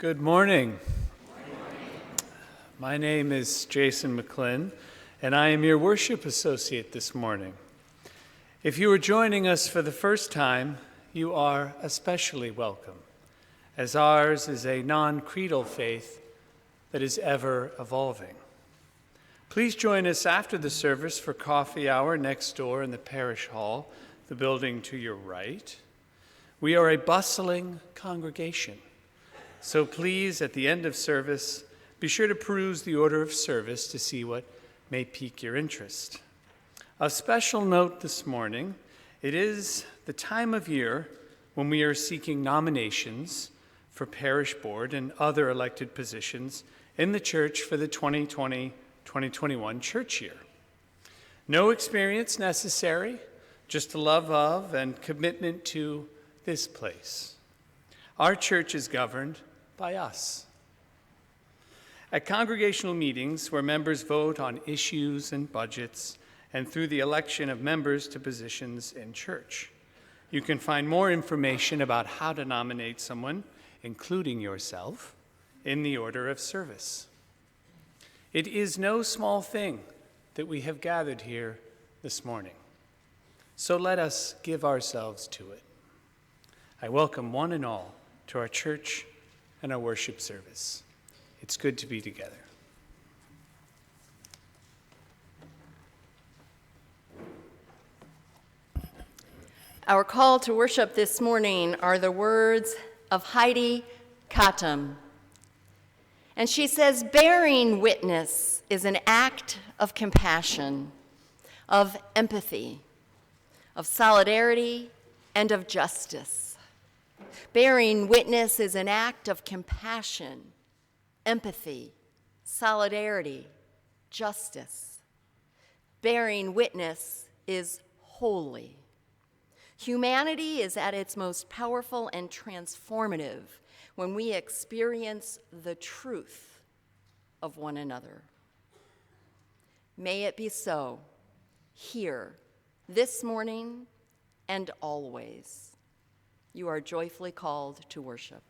Good morning. My name is Jason McClinn, and I am your worship associate this morning. If you are joining us for the first time, you are especially welcome, as ours is a non-creedal faith that is ever evolving. Please join us after the service for coffee hour next door in the parish hall, the building to your right. We are a bustling congregation. So please, at the end of service, be sure to peruse the order of service to see what may pique your interest. A special note this morning, it is the time of year when we are seeking nominations for parish board and other elected positions in the church for the 2020-2021 church year. No experience necessary, just a love of and commitment to this place. Our church is governed by us. At congregational meetings where members vote on issues and budgets and through the election of members to positions in church, you can find more information about how to nominate someone, including yourself, in the order of service. It is no small thing that we have gathered here this morning, so let us give ourselves to it. I welcome one and all to our church and our worship service. It's good to be together. Our call to worship this morning are the words of Heidi Katum. And she says, bearing witness is an act of compassion, of empathy, of solidarity, and of justice. Bearing witness is an act of compassion, empathy, solidarity, justice. Bearing witness is holy. Humanity is at its most powerful and transformative when we experience the truth of one another. May it be so, here, this morning, and always. You are joyfully called to worship.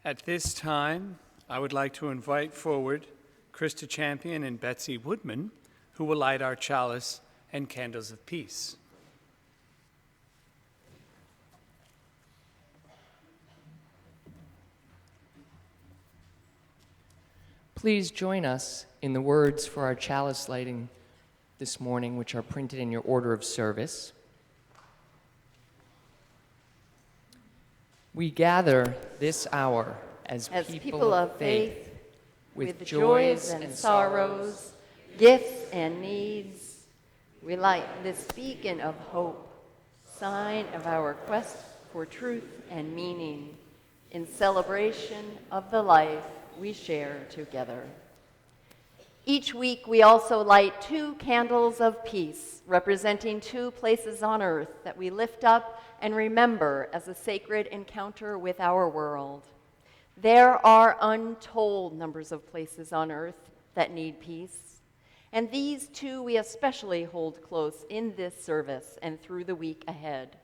At this time, I would like to invite forward Krista Champion and Betsy Woodman, who will light our chalice and candles of peace. Please join us in the words for our chalice lighting this morning, which are printed in your order of service. We gather this hour as people of faith, with joys and sorrows, gifts and needs. We light this beacon of hope, sign of our quest for truth and meaning, in celebration of the life we share together. Each week, we also light 2 candles of peace, representing 2 places on earth that we lift up and remember as a sacred encounter with our world. There are untold numbers of places on earth that need peace, and these 2 we especially hold close in this service and through the week ahead.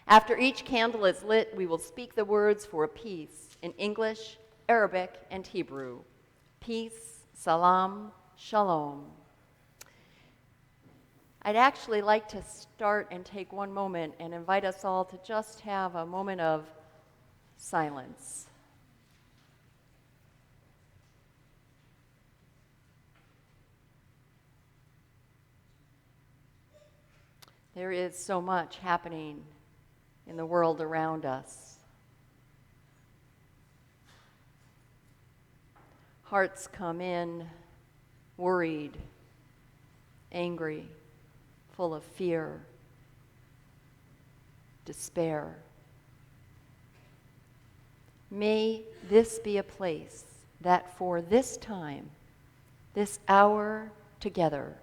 After each candle is lit, we will speak the words for peace in English, Arabic, and Hebrew. Peace, salam, shalom. I'd actually like to start and take one moment and invite us all to just have a moment of silence. There is so much happening in the world around us. Hearts come in worried, angry, full of fear, despair. May this be a place that for this time, this hour together,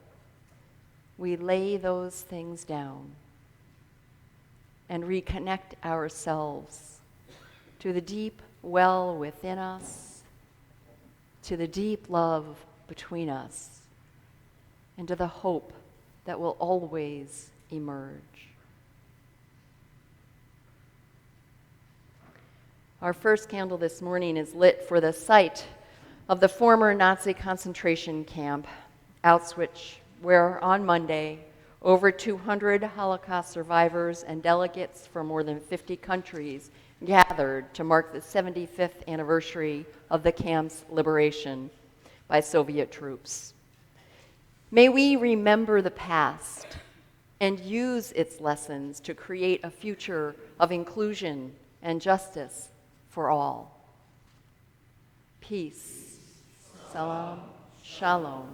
we lay those things down and reconnect ourselves to the deep well within us, to the deep love between us, and to the hope that will always emerge. Our first candle this morning is lit for the site of the former Nazi concentration camp, Auschwitz, where on Monday, over 200 Holocaust survivors and delegates from more than 50 countries gathered to mark the 75th anniversary of the camp's liberation by Soviet troops. May we remember the past and use its lessons to create a future of inclusion and justice for all. Peace, salam, shalom.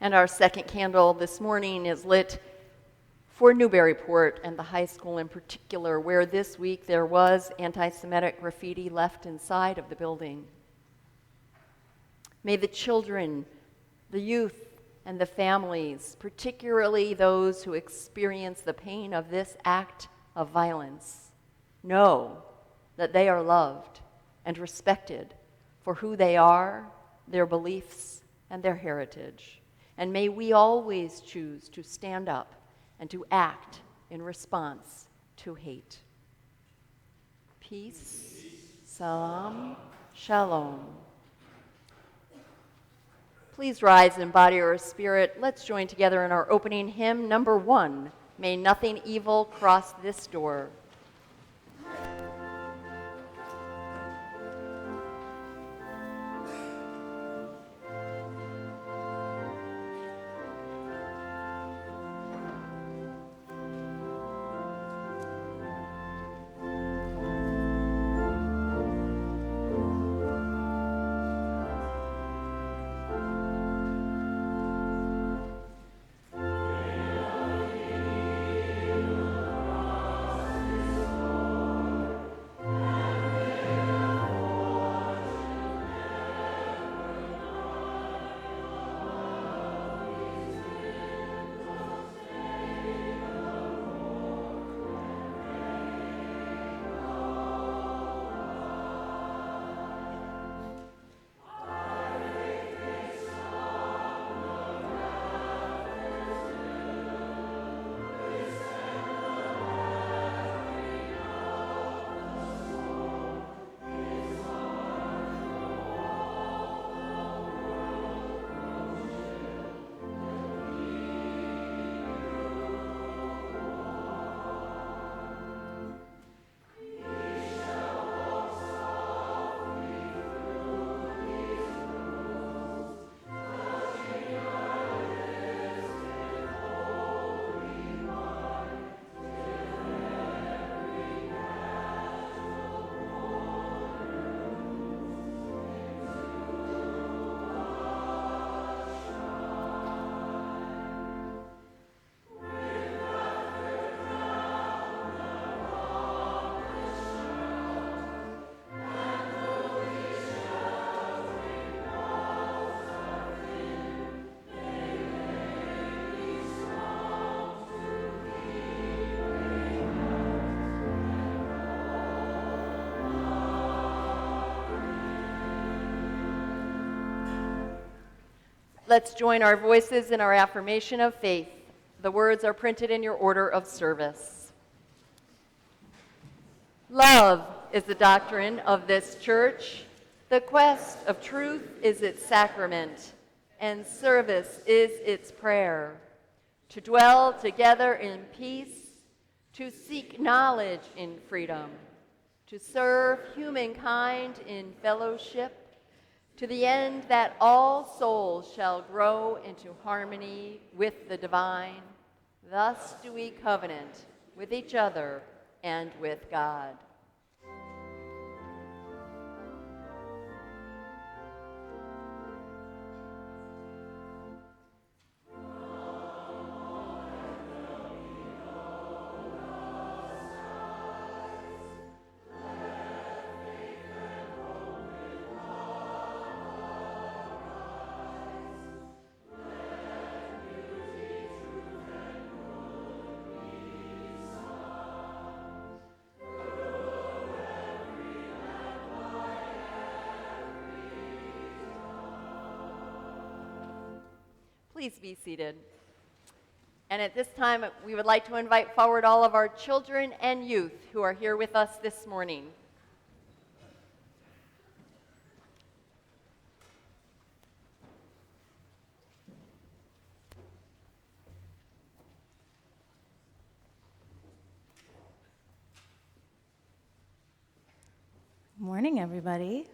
And our second candle this morning is lit for Newburyport and the high school in particular, where this week there was anti-Semitic graffiti left inside of the building. May the children, the youth, and the families, particularly those who experience the pain of this act of violence, know that they are loved and respected for who they are, their beliefs, and their heritage. And may we always choose to stand up and to act in response to hate. Peace, salam, shalom. Please rise in body or spirit. Let's join together in our opening hymn, number 1, May Nothing Evil Cross This Door. Let's join our voices in our affirmation of faith. The words are printed in your order of service. Love is the doctrine of this church. The quest of truth is its sacrament, and service is its prayer. To dwell together in peace, to seek knowledge in freedom, to serve humankind in fellowship, to the end that all souls shall grow into harmony with the divine. Thus do we covenant with each other and with God. Please be seated. And at this time, we would like to invite forward all of our children and youth who are here with us this morning. Morning, everybody.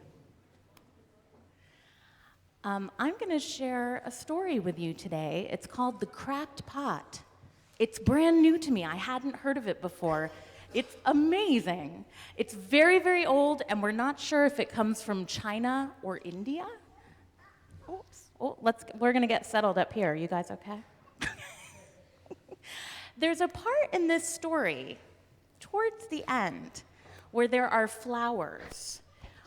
I'm going to share a story with you today. It's called The Cracked Pot. It's brand new to me. I hadn't heard of it before. It's amazing. It's very, very old, and we're not sure if it comes from China or India. Oops. We're going to get settled up here. You guys okay? There's a part in this story towards the end where there are flowers.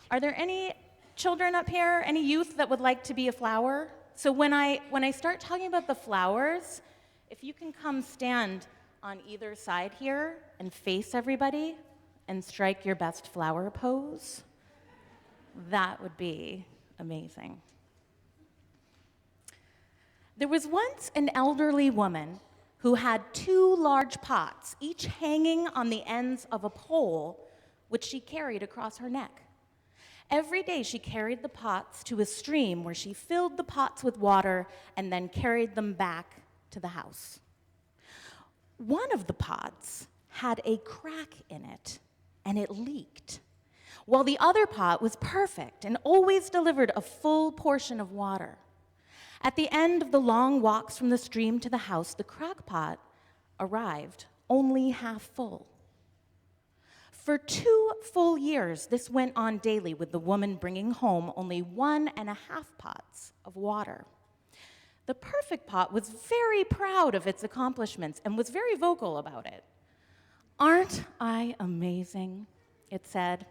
Are there any children up here, any youth that would like to be a flower? So when I start talking about the flowers, if you can come stand on either side here and face everybody and strike your best flower pose, that would be amazing. There was once an elderly woman who had 2 large pots, each hanging on the ends of a pole, which she carried across her neck. Every day she carried the pots to a stream where she filled the pots with water and then carried them back to the house. One of the pots had a crack in it, and it leaked, while the other pot was perfect and always delivered a full portion of water. At the end of the long walks from the stream to the house, the crack pot arrived only half full. For 2 full years, this went on daily, with the woman bringing home only 1.5 pots of water. The perfect pot was very proud of its accomplishments and was very vocal about it. "Aren't I amazing?" it said.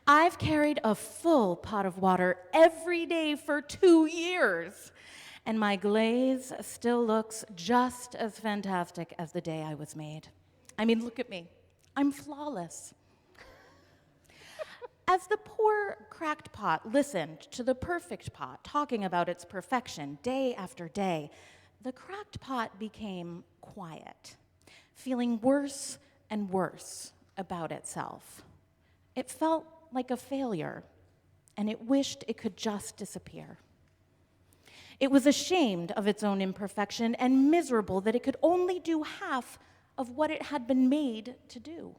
"I've carried a full pot of water every day for 2 years, and my glaze still looks just as fantastic as the day I was made. I mean, look at me. I'm flawless." As the poor cracked pot listened to the perfect pot talking about its perfection day after day, the cracked pot became quiet, feeling worse and worse about itself. It felt like a failure, and it wished it could just disappear. It was ashamed of its own imperfection and miserable that it could only do half of what it had been made to do.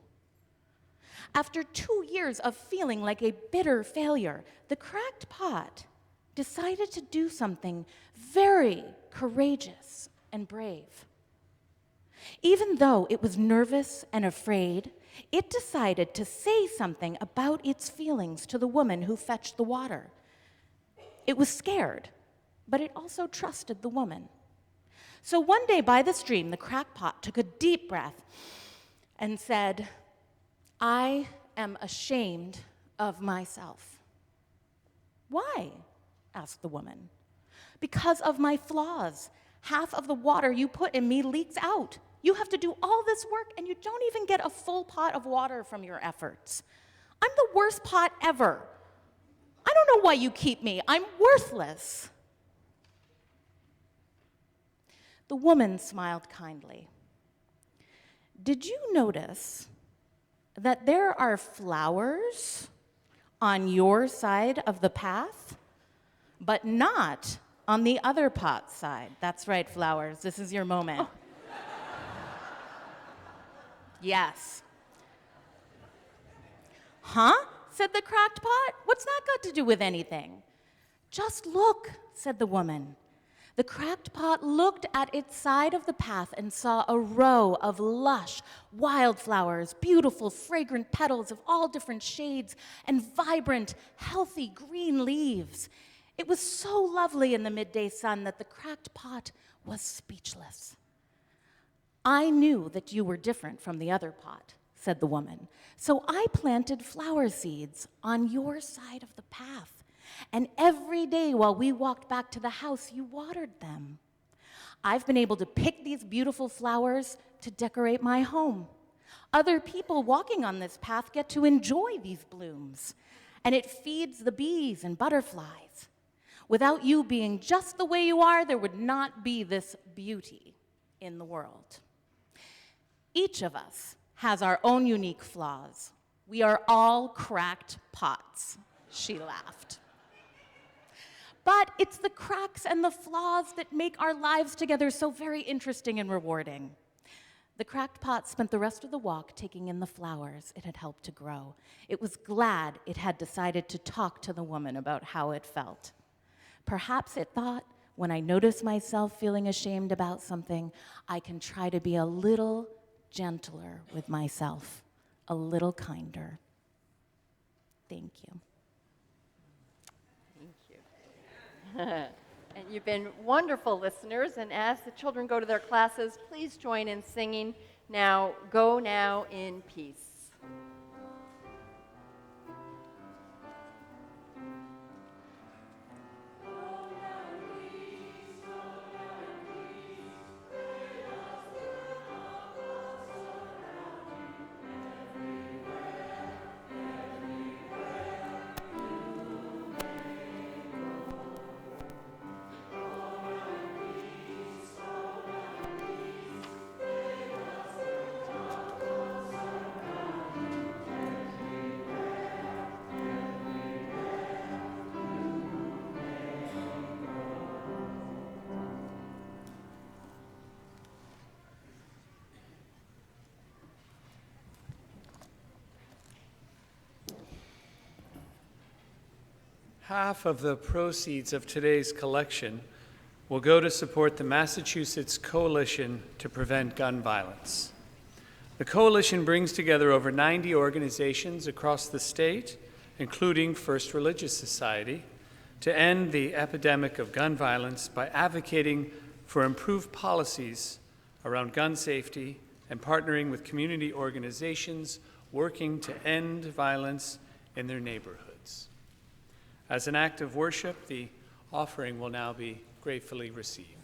After 2 years of feeling like a bitter failure, the cracked pot decided to do something very courageous and brave. Even though it was nervous and afraid, it decided to say something about its feelings to the woman who fetched the water. It was scared, but it also trusted the woman. So one day by the stream, the cracked pot took a deep breath and said, "I am ashamed of myself." "Why?" asked the woman. "Because of my flaws. Half of the water you put in me leaks out. You have to do all this work, and you don't even get a full pot of water from your efforts. I'm the worst pot ever. I don't know why you keep me. I'm worthless." The woman smiled kindly. "Did you notice that there are flowers on your side of the path, but not on the other pot's side?" That's right, flowers. This is your moment. Oh. Yes. "Huh?" said the cracked pot. "What's that got to do with anything?" "Just look," said the woman. The cracked pot looked at its side of the path and saw a row of lush wildflowers, beautiful, fragrant petals of all different shades, and vibrant, healthy green leaves. It was so lovely in the midday sun that the cracked pot was speechless. "I knew that you were different from the other pot," said the woman, "so I planted flower seeds on your side of the path. And every day while we walked back to the house, you watered them. I've been able to pick these beautiful flowers to decorate my home. Other people walking on this path get to enjoy these blooms, and it feeds the bees and butterflies. Without you being just the way you are, there would not be this beauty in the world. Each of us has our own unique flaws. We are all cracked pots, she laughed. But it's the cracks and the flaws that make our lives together so very interesting and rewarding. The cracked pot spent the rest of the walk taking in the flowers it had helped to grow. It was glad it had decided to talk to the woman about how it felt. Perhaps it thought, when I notice myself feeling ashamed about something, I can try to be a little gentler with myself, a little kinder. Thank you. Thank you. And you've been wonderful listeners, and as the children go to their classes, please join in singing now, Go Now in Peace. Half of the proceeds of today's collection will go to support the Massachusetts Coalition to Prevent Gun Violence. The coalition brings together over 90 organizations across the state, including First Religious Society, to end the epidemic of gun violence by advocating for improved policies around gun safety and partnering with community organizations working to end violence in their neighborhoods. As an act of worship, the offering will now be gratefully received.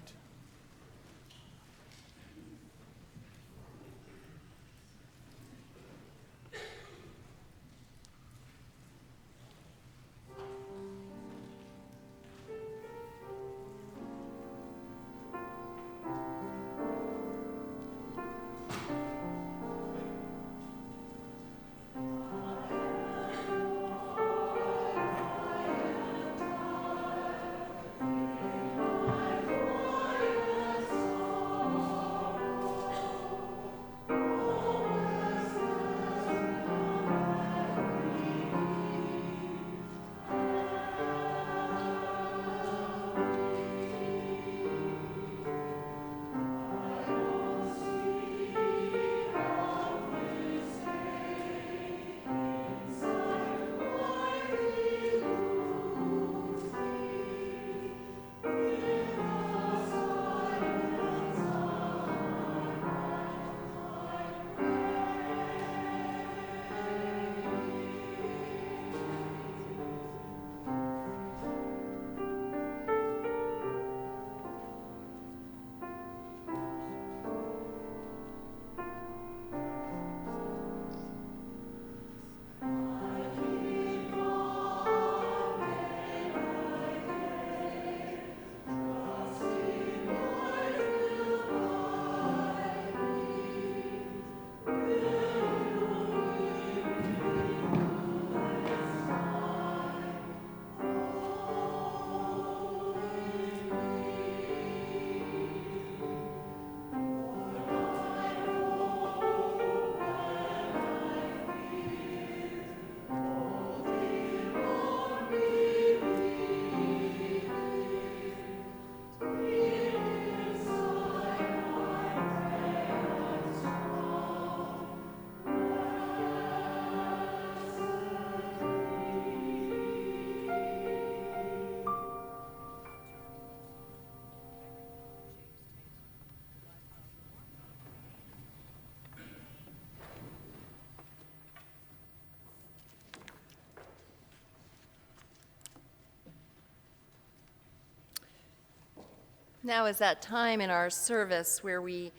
Now is that time in our service where we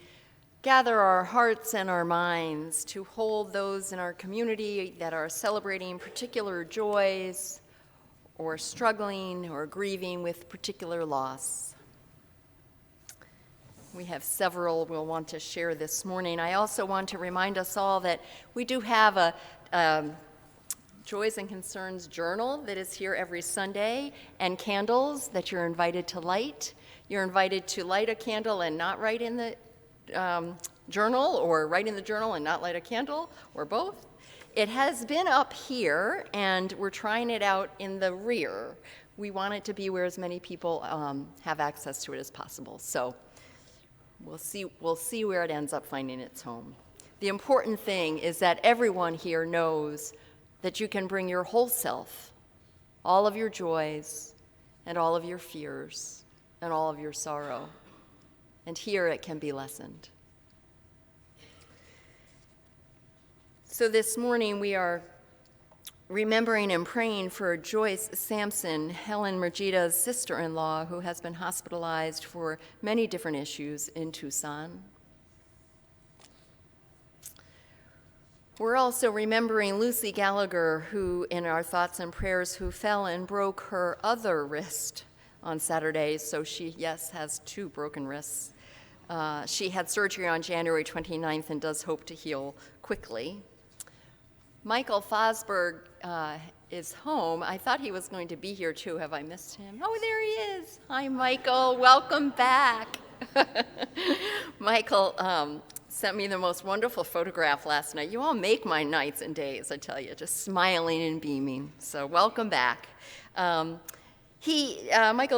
gather our hearts and our minds to hold those in our community that are celebrating particular joys or struggling or grieving with particular loss. We have several we'll want to share this morning. I also want to remind us all that we do have a Joys and Concerns journal that is here every Sunday, and candles that you're invited to light. You're invited to light a candle and not write in the journal, or write in the journal and not light a candle, or both. It has been up here, and we're trying it out in the rear. We want it to be where as many people have access to it as possible. So we'll see where it ends up finding its home. The important thing is that everyone here knows that you can bring your whole self, all of your joys, and all of your fears, and all of your sorrow. And here it can be lessened. So this morning we are remembering and praying for Joyce Sampson, Helen Mergida's sister-in-law, who has been hospitalized for many different issues in Tucson. We're also remembering Lucy Gallagher, who, in our thoughts and prayers, who fell and broke her other wrist on Saturday. So she, yes, has 2 broken wrists. She had surgery on January 29th and does hope to heal quickly. Michael Fosberg is home. I thought he was going to be here too. Have I missed him? Oh, there he is. Hi, Michael. Welcome back. Michael sent me the most wonderful photograph last night. You all make my nights and days, I tell you, just smiling and beaming. So welcome back. Michael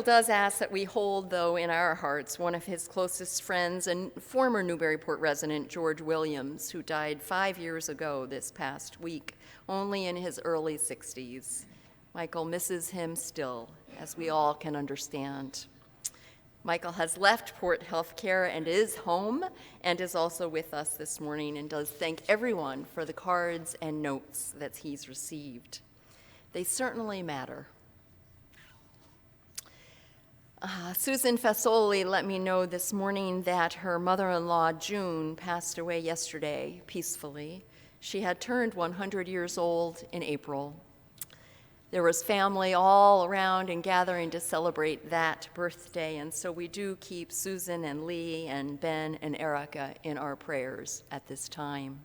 does ask that we hold, though, in our hearts one of his closest friends and former Newburyport resident, George Williams, who died 5 years ago this past week, only in his early 60s. Michael misses him still, as we all can understand. Michael has left Port Healthcare and is home, and is also with us this morning, and does thank everyone for the cards and notes that he's received. They certainly matter. Susan Fasoli let me know this morning that her mother-in-law, June, passed away yesterday peacefully. She had turned 100 years old in April. There was family all around and gathering to celebrate that birthday, and so we do keep Susan and Lee and Ben and Erica in our prayers at this time.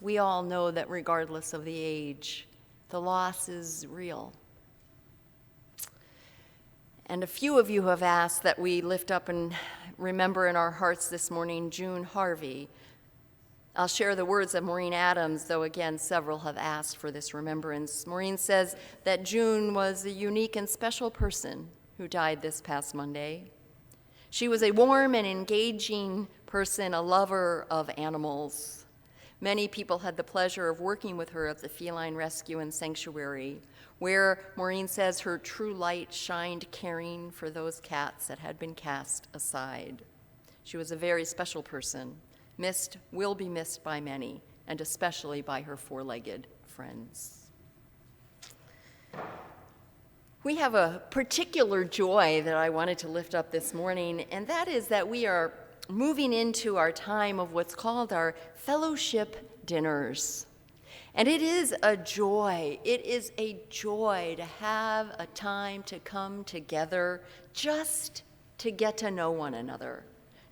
We all know that regardless of the age, the loss is real. And a few of you have asked that we lift up and remember in our hearts this morning June Harvey. I'll share the words of Maureen Adams, though again several have asked for this remembrance. Maureen says that June was a unique and special person who died this past Monday. She was a warm and engaging person, a lover of animals. Many people had the pleasure of working with her at the Feline Rescue and Sanctuary, where Maureen says her true light shined caring for those cats that had been cast aside. She was a very special person, will be missed by many, and especially by her 4-legged friends. We have a particular joy that I wanted to lift up this morning, and that is that we are moving into our time of what's called our fellowship dinners. And it is a joy. It is a joy to have a time to come together just to get to know one another,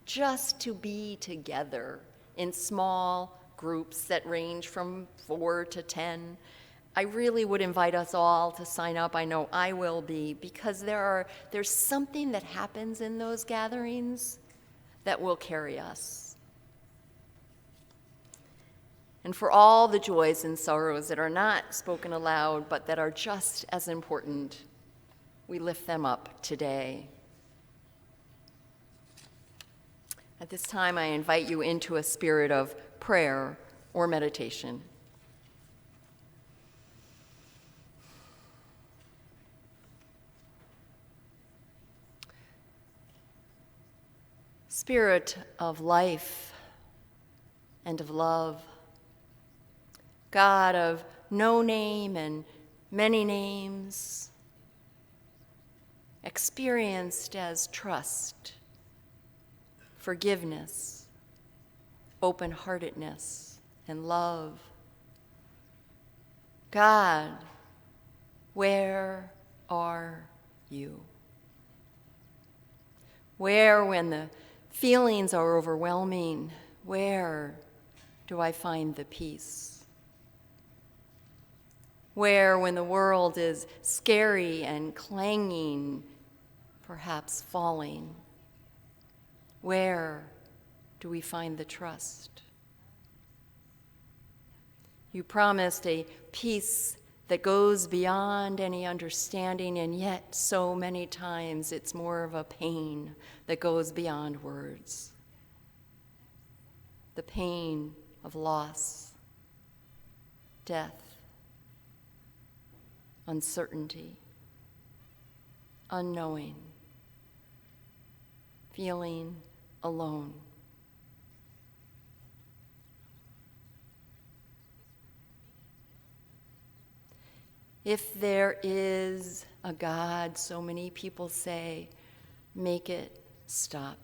just to be together in small groups that range from 4 to 10. I really would invite us all to sign up. I know I will be, because there's something that happens in those gatherings that will carry us. And for all the joys and sorrows that are not spoken aloud, but that are just as important, we lift them up today. At this time, I invite you into a spirit of prayer or meditation. Spirit of life and of love, God of no name and many names, experienced as trust, forgiveness, open-heartedness, and love. God Where are you? Where, when the feelings are overwhelming, where do I find the peace? Where, when the world is scary and clanging, perhaps falling, where do we find the trust? You promised a peace that goes beyond any understanding, and yet so many times it's more of a pain that goes beyond words. The pain of loss, death, uncertainty, unknowing, feeling alone. If there is a God, so many people say, make it stop.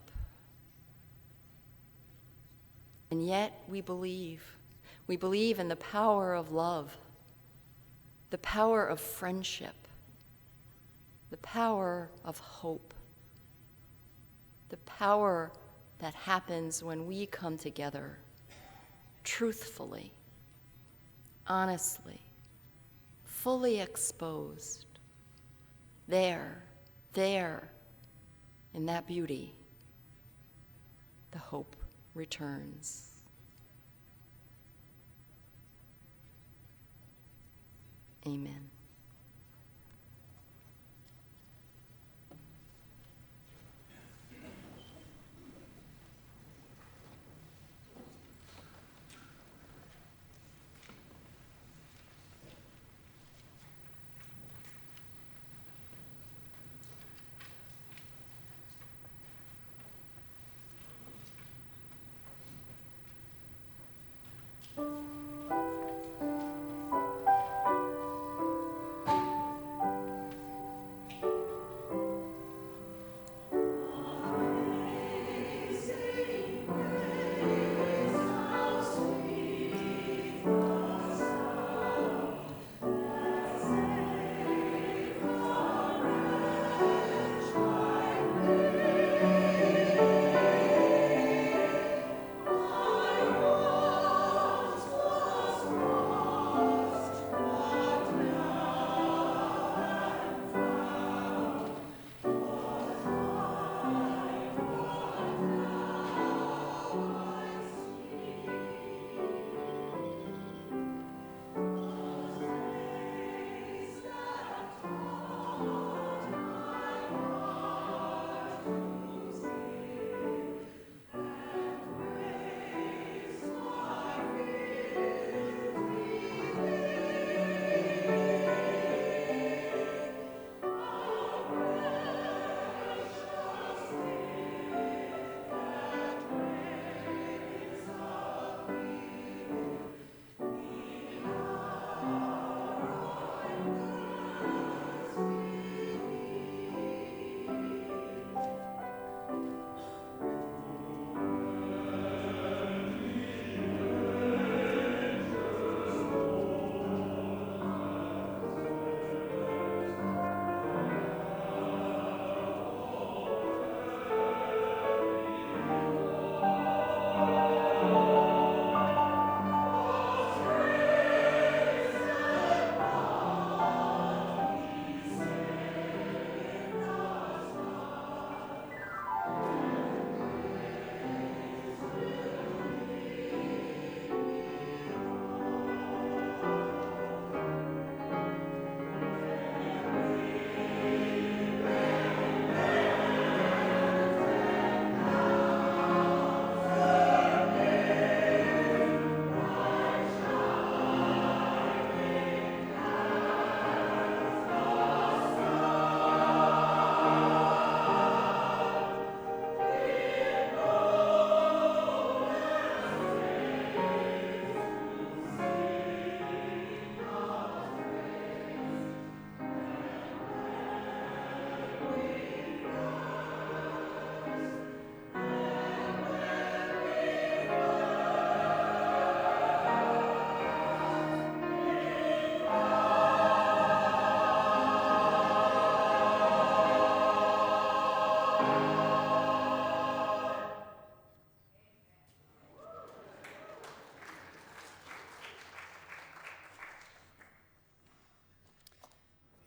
And yet we believe. We believe in the power of love, the power of friendship, the power of hope, the power that happens when we come together truthfully, honestly, fully exposed, there, in that beauty, the hope returns. Amen.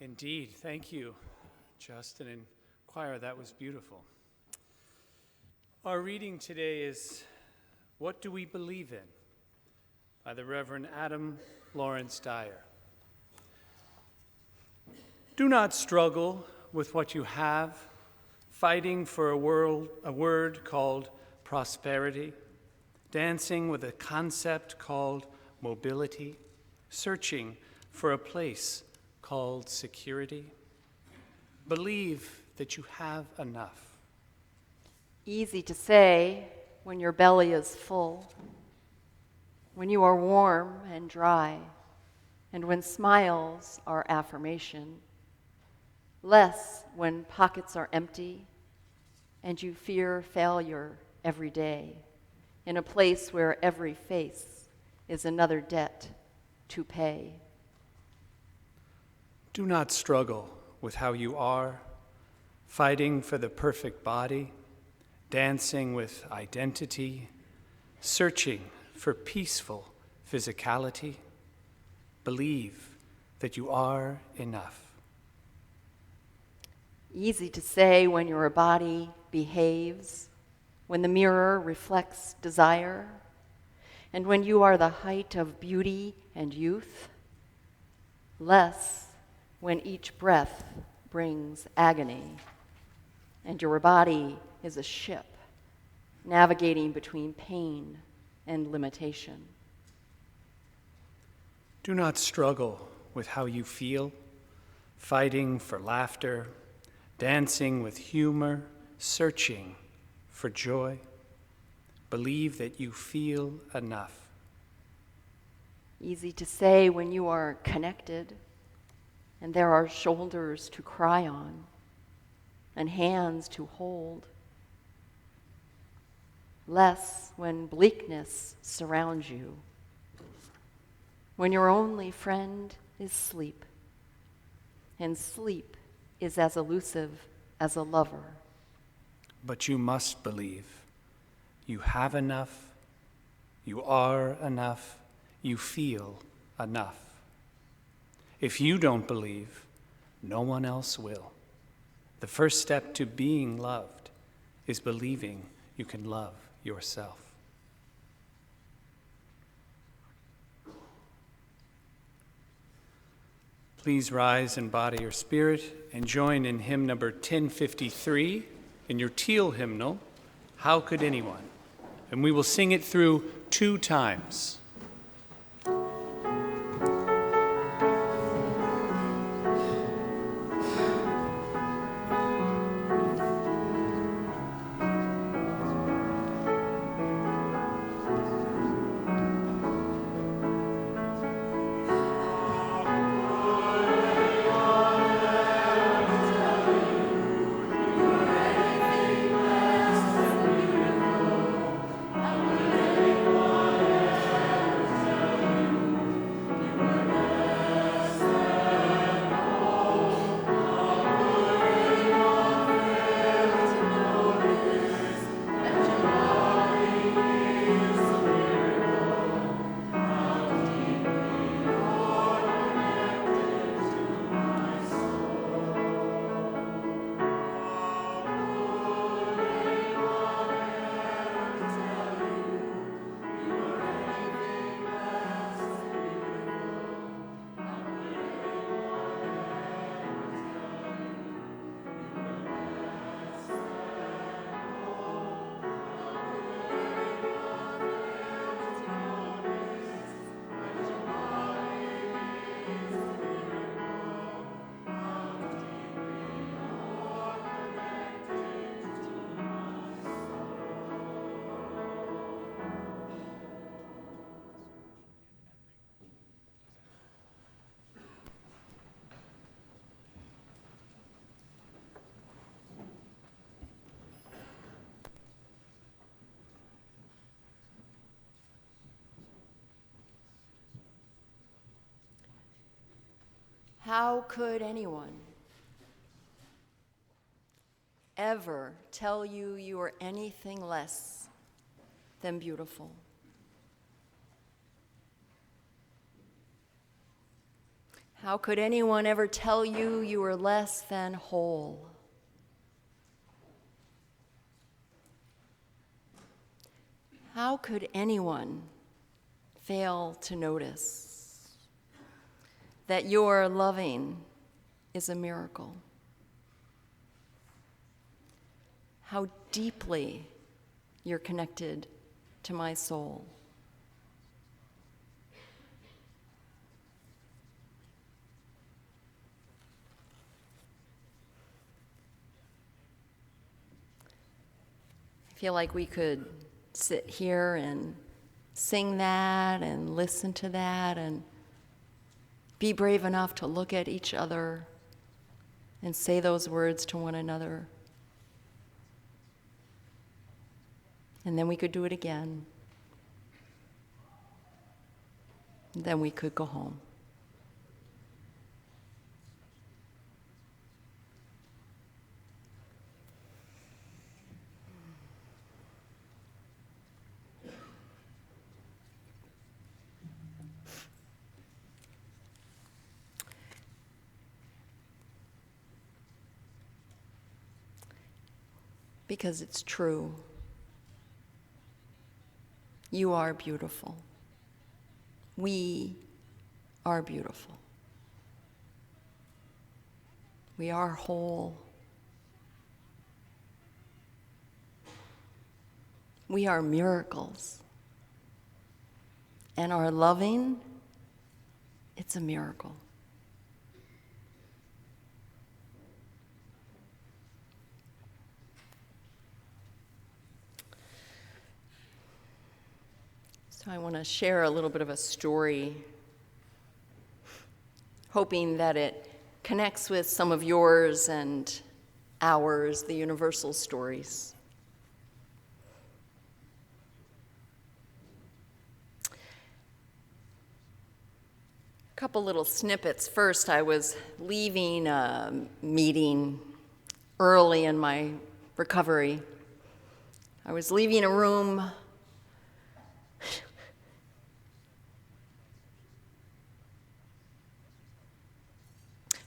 Indeed. Thank you, Justin and choir. That was beautiful. Our reading today is What Do We Believe In? By the Reverend Adam Lawrence Dyer. Do not struggle with what you have, fighting for a word called prosperity, dancing with a concept called mobility, searching for a place called security. Believe that you have enough. Easy to say when your belly is full, when you are warm and dry, and when smiles are affirmation. Less when pockets are empty and you fear failure every day in a place where every face is another debt to pay. Do not struggle with how you are, fighting for the perfect body, dancing with identity, searching for peaceful physicality. Believe that you are enough. Easy to say when your body behaves, when the mirror reflects desire, and when you are the height of beauty and youth. Less when each breath brings agony, and your body is a ship navigating between pain and limitation. Do not struggle with how you feel, fighting for laughter, dancing with humor, searching for joy. Believe that you feel enough. Easy to say when you are connected and there are shoulders to cry on and hands to hold. Less when bleakness surrounds you, when your only friend is sleep, and sleep is as elusive as a lover. But you must believe. You have enough, you are enough, you feel enough. If you don't believe, no one else will. The first step to being loved is believing you can love yourself. Please rise in body or spirit and join in hymn number 1053 in your teal hymnal, How Could Anyone? And we will sing it through 2 times. How could anyone ever tell you you are anything less than beautiful? How could anyone ever tell you you were less than whole? How could anyone fail to notice that your loving is a miracle? How deeply you're connected to my soul. I feel like we could sit here and sing that and listen to that and be brave enough to look at each other and say those words to one another. And then we could do it again. And then we could go home. Because it's true. You are beautiful. We are beautiful. We are whole. We are miracles. And our loving, it's a miracle. So I want to share a little bit of a story, hoping that it connects with some of yours and ours, the universal stories. A couple little snippets. First, I was leaving a meeting early in my recovery. I was leaving a room.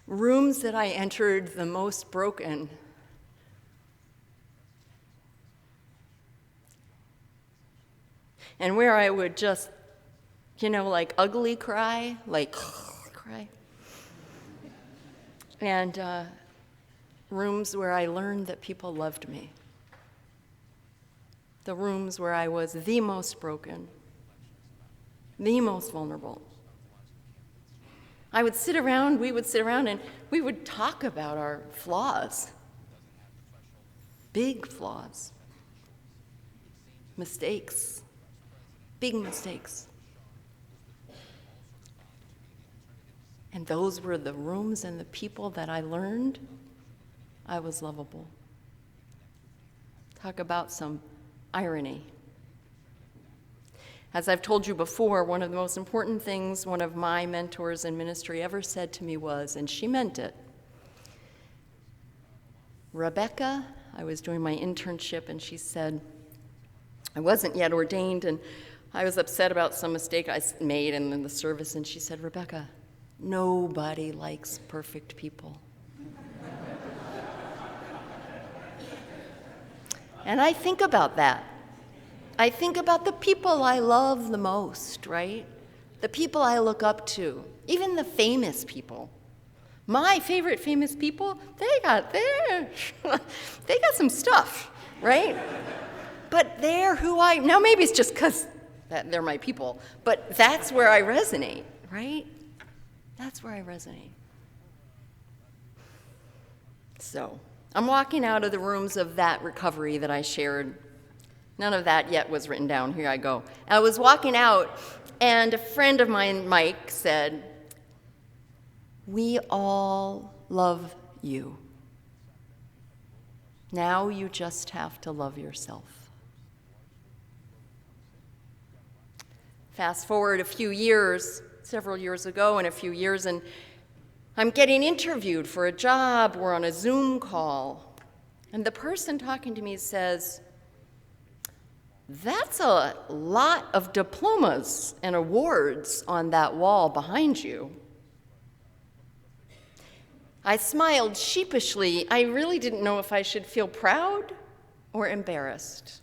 Rooms that I entered the most broken. And where I would just, like ugly cry, like cry. And rooms where I learned that people loved me. The rooms where I was the most broken, the most vulnerable. We would sit around, and we would talk about our flaws. Big flaws. Mistakes. Big mistakes. And those were the rooms and the people that I learned I was lovable. Talk about some irony. As I've told you before, one of the most important things one of my mentors in ministry ever said to me was, and she meant it, Rebecca, I was doing my internship, and she said, I wasn't yet ordained, and I was upset about some mistake I made in the service, and she said, Rebecca, nobody likes perfect people. And I think about that. I think about the people I love the most, right? The people I look up to, even the famous people. My favorite famous people, they got some stuff, right? But they're who now maybe it's just because they're my people, but that's where I resonate, right? That's where I resonate. So, I'm walking out of the rooms of that recovery that I shared. None of that yet was written down. Here I go. I was walking out, and a friend of mine, Mike, said, "We all love you. Now you just have to love yourself." Fast forward a few years, several years ago, and I'm getting interviewed for a job. We're on a Zoom call, and the person talking to me says, "That's a lot of diplomas and awards on that wall behind you." I smiled sheepishly. I really didn't know if I should feel proud or embarrassed.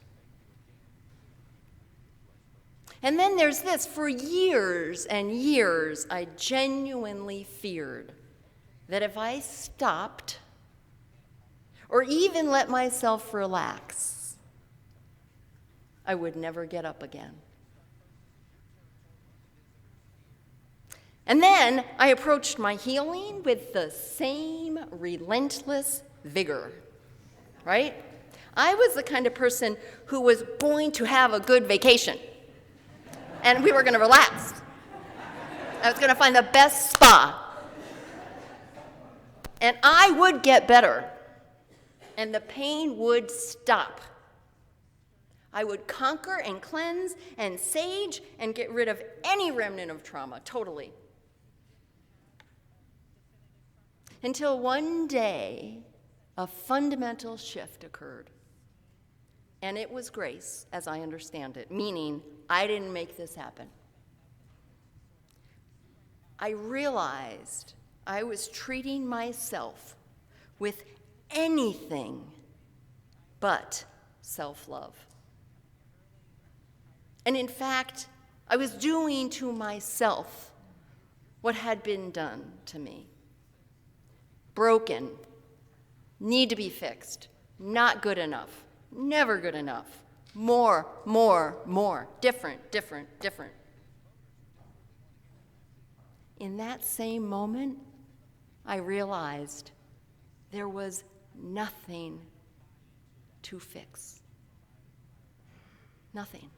And then there's this. For years and years, I genuinely feared that if I stopped or even let myself relax, I would never get up again. And then I approached my healing with the same relentless vigor, right? I was the kind of person who was going to have a good vacation, and we were going to relax. I was going to find the best spa, and I would get better, and the pain would stop. I would conquer and cleanse and sage and get rid of any remnant of trauma, totally. Until one day, a fundamental shift occurred. And it was grace, as I understand it, meaning I didn't make this happen. I realized I was treating myself with anything but self-love. And in fact, I was doing to myself what had been done to me. Broken, need to be fixed, not good enough, never good enough, more, different. In that same moment, I realized there was nothing to fix. Nothing.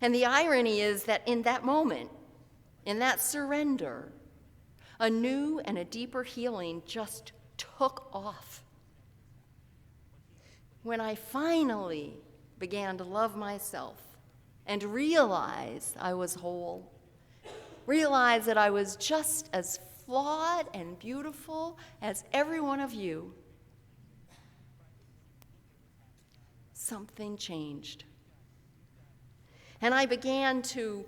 And the irony is that in that moment, in that surrender, a new and a deeper healing just took off. When I finally began to love myself and realize I was whole, realize that I was just as flawed and beautiful as every one of you, something changed. And I began to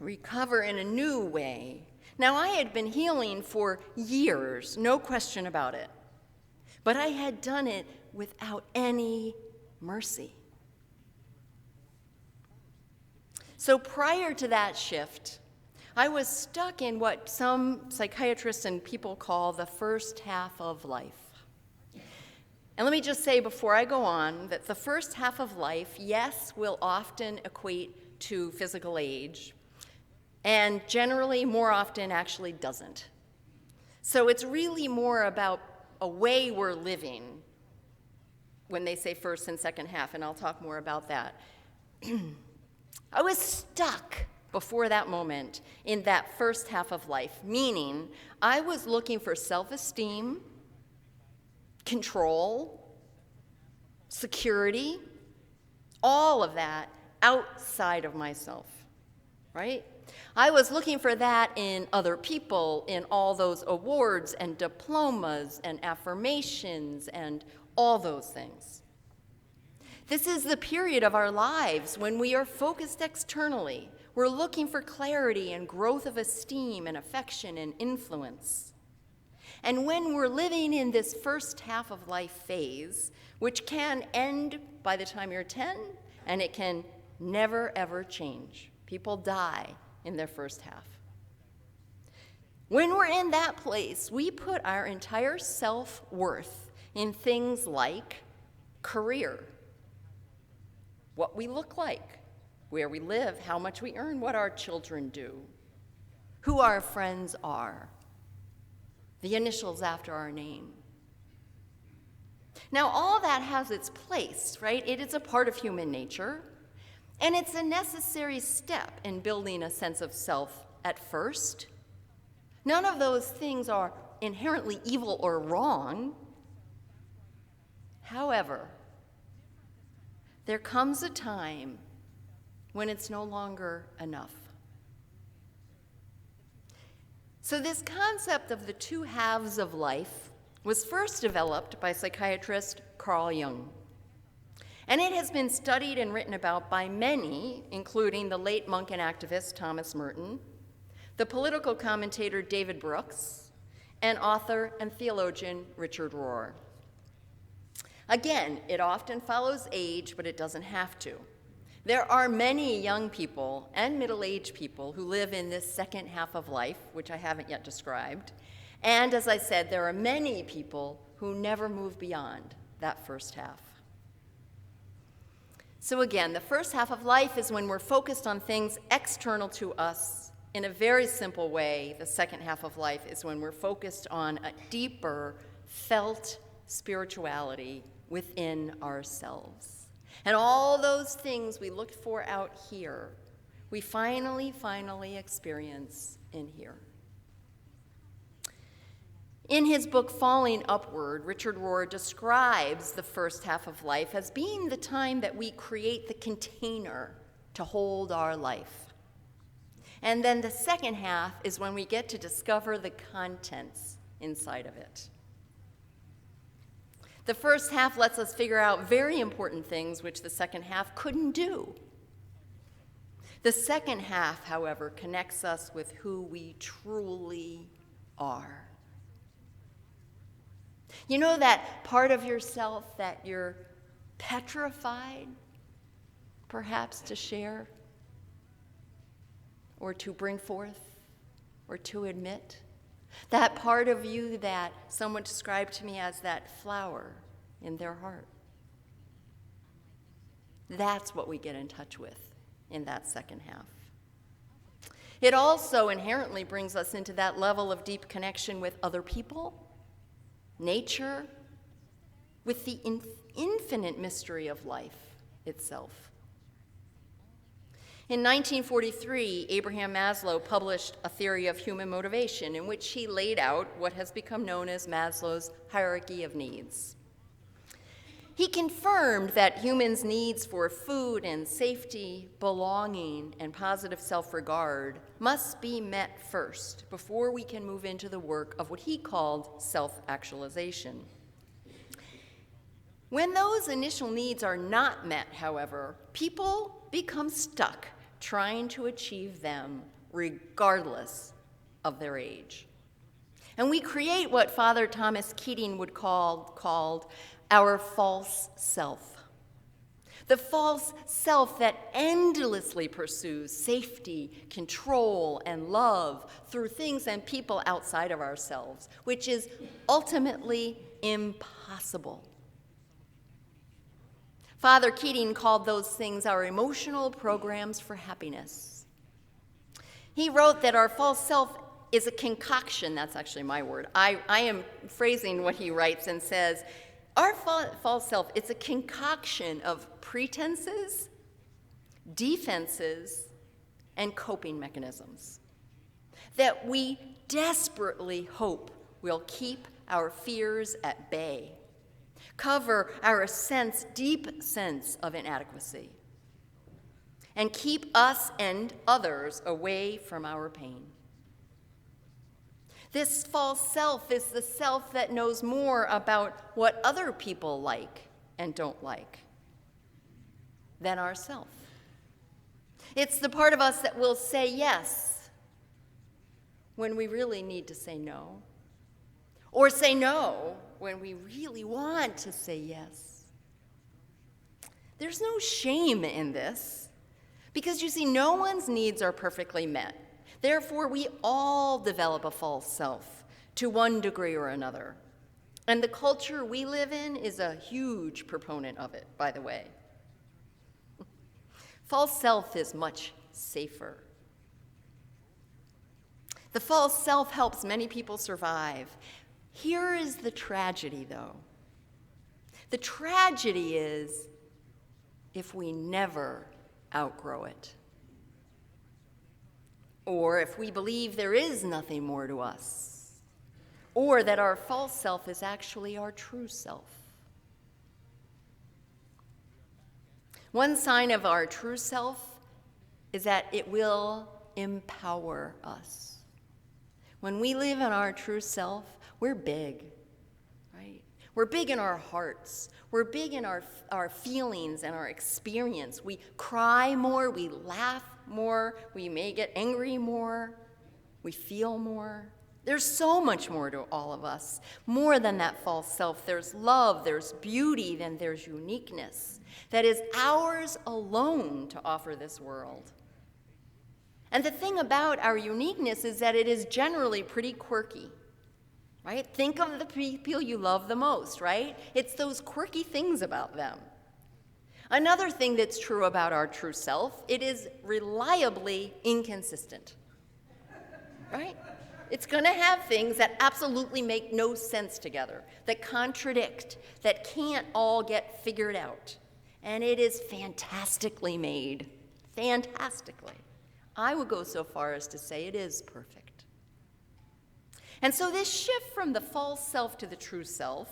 recover in a new way. Now, I had been healing for years, no question about it, but I had done it without any mercy. So prior to that shift, I was stuck in what some psychiatrists and people call the first half of life. And let me just say before I go on that the first half of life, yes, will often equate to physical age, and generally, more often, actually doesn't. So it's really more about a way we're living when they say first and second half, and I'll talk more about that. I was stuck before that moment in that first half of life, meaning I was looking for self-esteem, control, security, all of that outside of myself, right? I was looking for that in other people, in all those awards and diplomas and affirmations and all those things. This is the period of our lives when we are focused externally. We're looking for clarity and growth of esteem and affection and influence. And when we're living in this first half of life phase, which can end by the time you're 10, and it can never, ever change. People die in their first half. When we're in that place, we put our entire self-worth in things like career, what we look like, where we live, how much we earn, what our children do, who our friends are, the initials after our name. Now, all that has its place, right? It is a part of human nature, and it's a necessary step in building a sense of self at first. None of those things are inherently evil or wrong. However, there comes a time when it's no longer enough. So this concept of the two halves of life was first developed by psychiatrist Carl Jung. And it has been studied and written about by many, including the late monk and activist Thomas Merton, the political commentator David Brooks, and author and theologian Richard Rohr. Again, it often follows age, but it doesn't have to. There are many young people and middle-aged people who live in this second half of life, which I haven't yet described. And as I said, there are many people who never move beyond that first half. So again, the first half of life is when we're focused on things external to us. In a very simple way, the second half of life is when we're focused on a deeper, felt spirituality within ourselves. And all those things we looked for out here, we finally experience in here. In his book, Falling Upward, Richard Rohr describes the first half of life as being the time that we create the container to hold our life. And then the second half is when we get to discover the contents inside of it. The first half lets us figure out very important things which the second half couldn't do. The second half, however, connects us with who we truly are. You know that part of yourself that you're petrified, perhaps, to share, or to bring forth, or to admit? That part of you that someone described to me as that flower in their heart. That's what we get in touch with in that second half. It also inherently brings us into that level of deep connection with other people, nature, with the infinite mystery of life itself. In 1943, Abraham Maslow published A Theory of Human Motivation, in which he laid out what has become known as Maslow's hierarchy of needs. He confirmed that humans' needs for food and safety, belonging, and positive self-regard must be met first before we can move into the work of what he called self-actualization. When those initial needs are not met, however, people become stuck trying to achieve them regardless of their age. And we create what Father Thomas Keating would called our false self. The false self that endlessly pursues safety, control, and love through things and people outside of ourselves, which is ultimately impossible. Father Keating called those things our emotional programs for happiness. He wrote that our false self is a concoction. That's actually my word. I am phrasing what he writes and says, our false self, it's a concoction of pretenses, defenses, and coping mechanisms that we desperately hope will keep our fears at bay, cover our deep sense of inadequacy, and keep us and others away from our pain. This false self is the self that knows more about what other people like and don't like than ourself. It's the part of us that will say yes when we really need to say no, or say no when we really want to say yes. There's no shame in this, because you see, no one's needs are perfectly met. Therefore, we all develop a false self to one degree or another. And the culture we live in is a huge proponent of it, by the way. False self is much safer. The false self helps many people survive. Here is the tragedy, though. The tragedy is if we never outgrow it, or if we believe there is nothing more to us, or that our false self is actually our true self. One sign of our true self is that it will empower us. When we live in our true self, we're big, right? We're big in our hearts. We're big in our feelings and our experience. We cry more, we laugh more, we may get angry more, we feel more. There's so much more to all of us, more than that false self. There's love, there's beauty, then there's uniqueness that is ours alone to offer this world. And the thing about our uniqueness is that it is generally pretty quirky, right? Think of the people you love the most, right? It's those quirky things about them. Another thing that's true about our true self, it is reliably inconsistent, right? It's going to have things that absolutely make no sense together, that contradict, that can't all get figured out. And it is fantastically made, fantastically. I would go so far as to say it is perfect. And so this shift from the false self to the true self,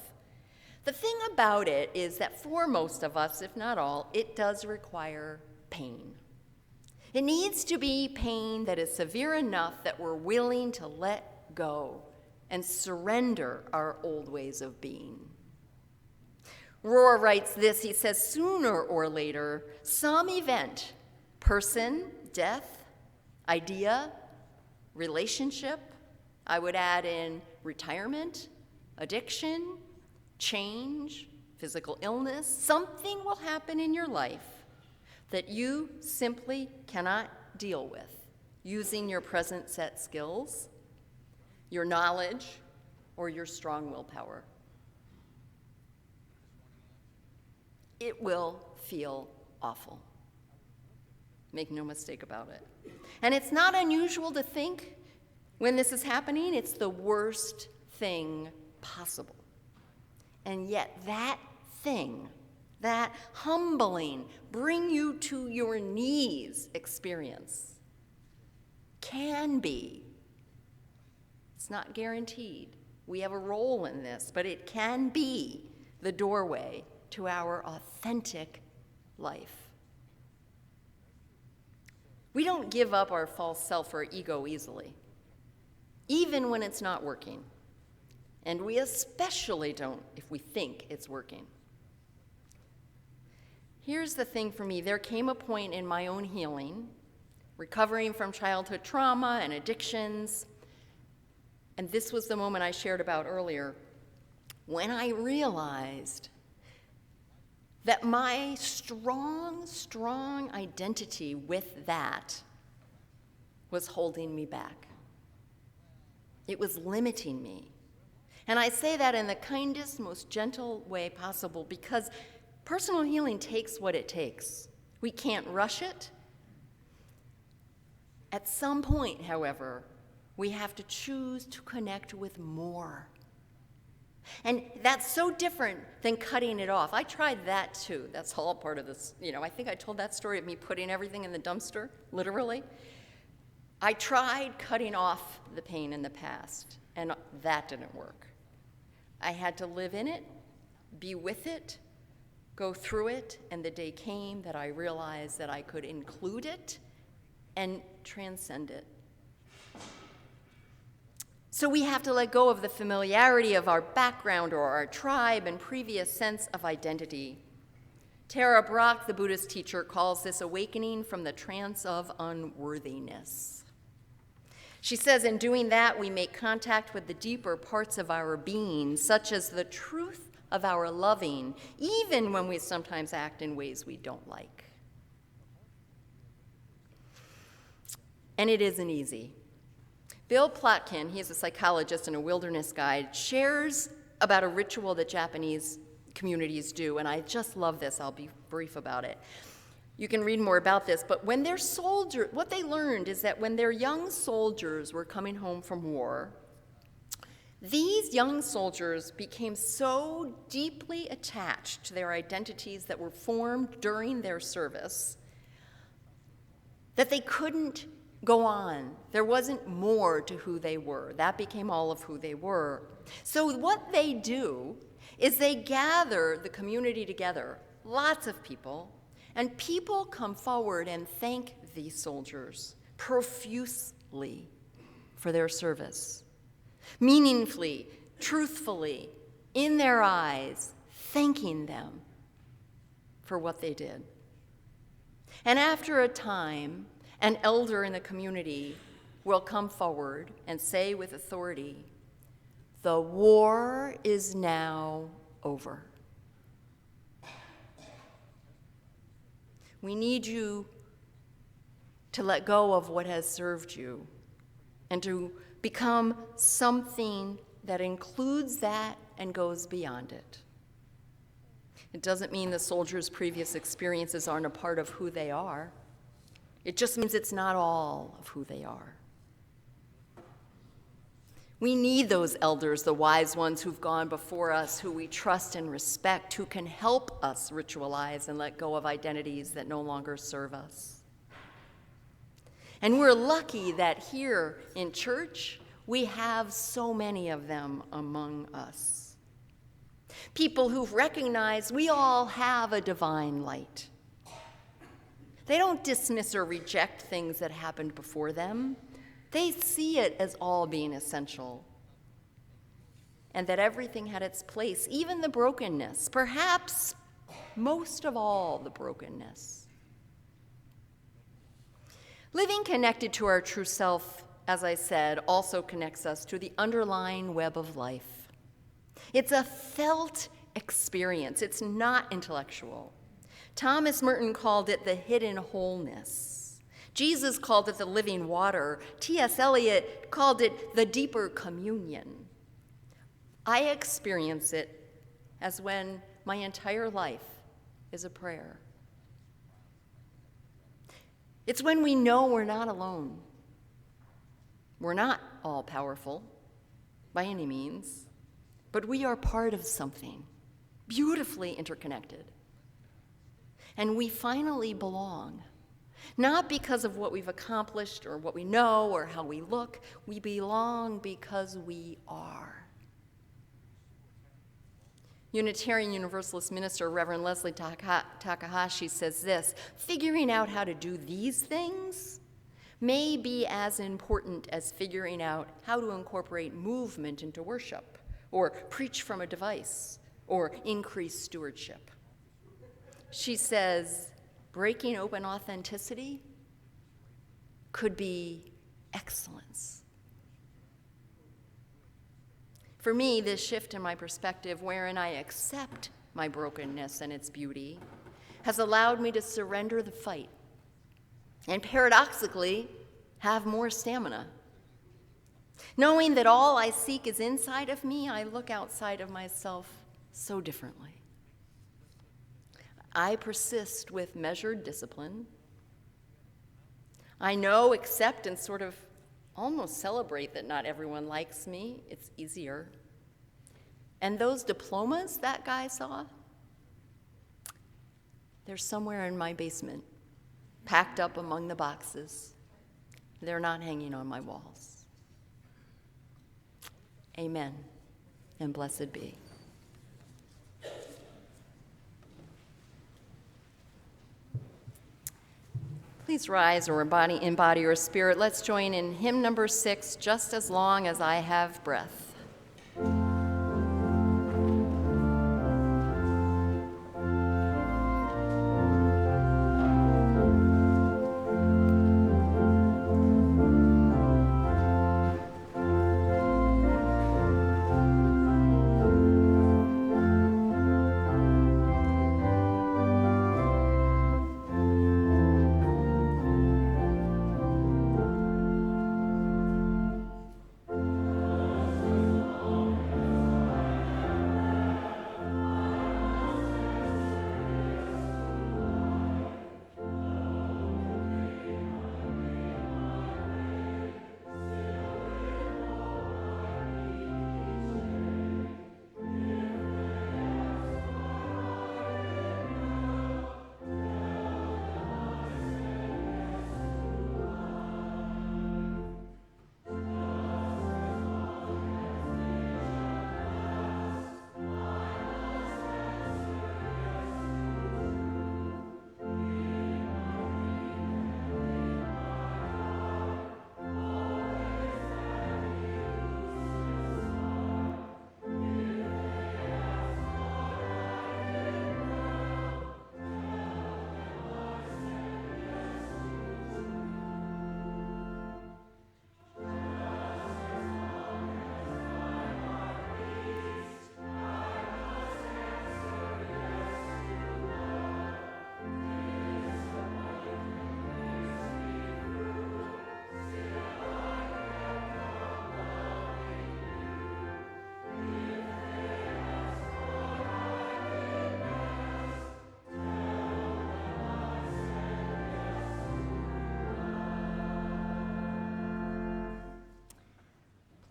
the thing about it is that for most of us, if not all, it does require pain. It needs to be pain that is severe enough that we're willing to let go and surrender our old ways of being. Rohr writes this, he says, sooner or later, some event, person, death, idea, relationship, I would add in retirement, addiction, change, physical illness, something will happen in your life that you simply cannot deal with using your present set skills, your knowledge, or your strong willpower. It will feel awful. Make no mistake about it. And it's not unusual to think when this is happening, it's the worst thing possible. And yet that thing, that humbling, bring you to your knees experience can be, it's not guaranteed, we have a role in this, but it can be the doorway to our authentic life. We don't give up our false self or ego easily, even when it's not working. And we especially don't if we think it's working. Here's the thing for me. There came a point in my own healing, recovering from childhood trauma and addictions, and this was the moment I shared about earlier, when I realized that my strong, strong identity with that was holding me back. It was limiting me. And I say that in the kindest, most gentle way possible because personal healing takes what it takes. We can't rush it. At some point, however, we have to choose to connect with more. And that's so different than cutting it off. I tried that too. That's all part of this. I think I told that story of me putting everything in the dumpster, literally. I tried cutting off the pain in the past, and that didn't work. I had to live in it, be with it, go through it, and the day came that I realized that I could include it and transcend it. So we have to let go of the familiarity of our background or our tribe and previous sense of identity. Tara Brach, the Buddhist teacher, calls this awakening from the trance of unworthiness. She says, in doing that, we make contact with the deeper parts of our being, such as the truth of our loving, even when we sometimes act in ways we don't like. And it isn't easy. Bill Plotkin, he's a psychologist and a wilderness guide, shares about a ritual that Japanese communities do, and I just love this. I'll be brief about it. You can read more about this, but when their soldiers, what they learned is that when their young soldiers were coming home from war, these young soldiers became so deeply attached to their identities that were formed during their service that they couldn't go on. There wasn't more to who they were. That became all of who they were. So what they do is they gather the community together, lots of people, and people come forward and thank these soldiers profusely for their service, meaningfully, truthfully, in their eyes, thanking them for what they did. And after a time, an elder in the community will come forward and say with authority, "The war is now over." We need you to let go of what has served you and to become something that includes that and goes beyond it. It doesn't mean the soldiers' previous experiences aren't a part of who they are. It just means it's not all of who they are. We need those elders, the wise ones who've gone before us, who we trust and respect, who can help us ritualize and let go of identities that no longer serve us. And we're lucky that here in church, we have so many of them among us. People who've recognized we all have a divine light. They don't dismiss or reject things that happened before them. They see it as all being essential, and that everything had its place, even the brokenness, perhaps most of all the brokenness. Living connected to our true self, as I said, also connects us to the underlying web of life. It's a felt experience. It's not intellectual. Thomas Merton called it the hidden wholeness. Jesus called it the living water. T.S. Eliot called it the deeper communion. I experience it as when my entire life is a prayer. It's when we know we're not alone. We're not all-powerful by any means, but we are part of something beautifully interconnected. And we finally belong, not because of what we've accomplished or what we know or how we look. We belong because we are. Unitarian Universalist minister Reverend Leslie Takahashi says this: figuring out how to do these things may be as important as figuring out how to incorporate movement into worship, or preach from a device, or increase stewardship. She says, breaking open authenticity could be excellence. For me, this shift in my perspective, wherein I accept my brokenness and its beauty, has allowed me to surrender the fight and paradoxically have more stamina. Knowing that all I seek is inside of me, I look outside of myself so differently. I persist with measured discipline. I know, accept, and sort of almost celebrate that not everyone likes me. It's easier. And those diplomas that guy saw, they're somewhere in my basement, packed up among the boxes. They're not hanging on my walls. Amen, and blessed be. Please rise or embody your spirit. Let's join in hymn number 6, Just as Long as I Have Breath.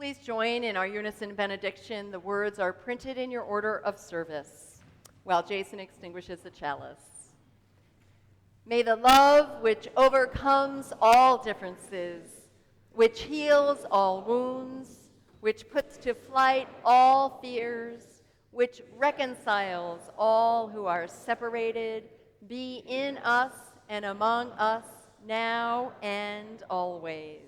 please join in our unison benediction. The words are printed in your order of service while Jason extinguishes the chalice. May the love which overcomes all differences, which heals all wounds, which puts to flight all fears, which reconciles all who are separated, be in us and among us now and always.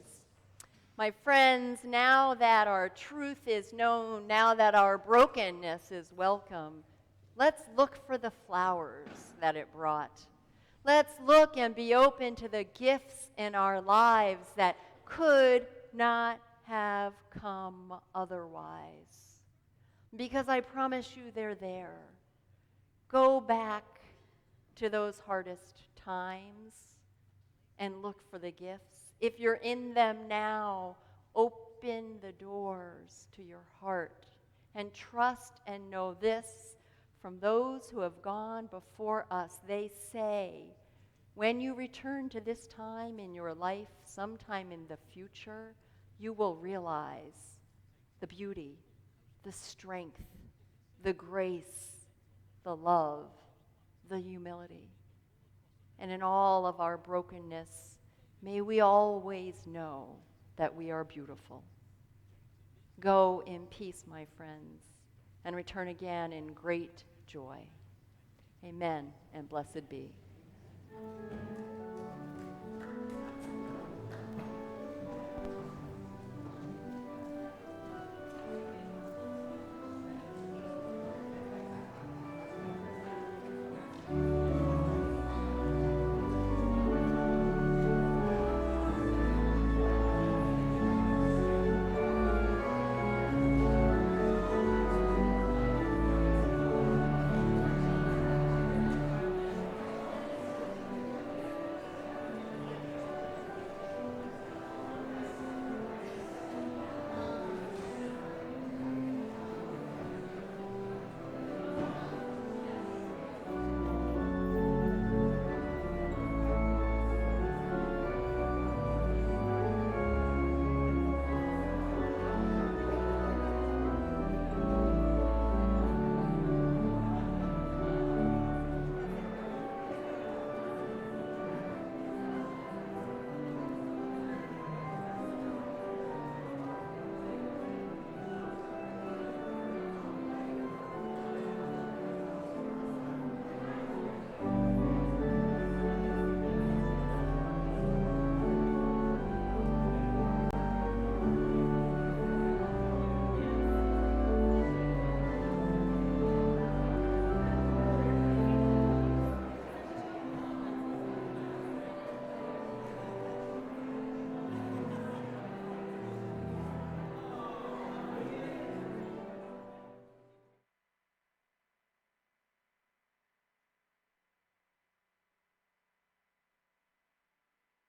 My friends, now that our truth is known, now that our brokenness is welcome, let's look for the flowers that it brought. Let's look and be open to the gifts in our lives that could not have come otherwise. Because I promise you they're there. Go back to those hardest times and look for the gifts. If you're in them now, open the doors to your heart and trust and know this from those who have gone before us. They say, when you return to this time in your life, sometime in the future, you will realize the beauty, the strength, the grace, the love, the humility. And in all of our brokenness, may we always know that we are beautiful. Go in peace, my friends, and return again in great joy. Amen, and blessed be.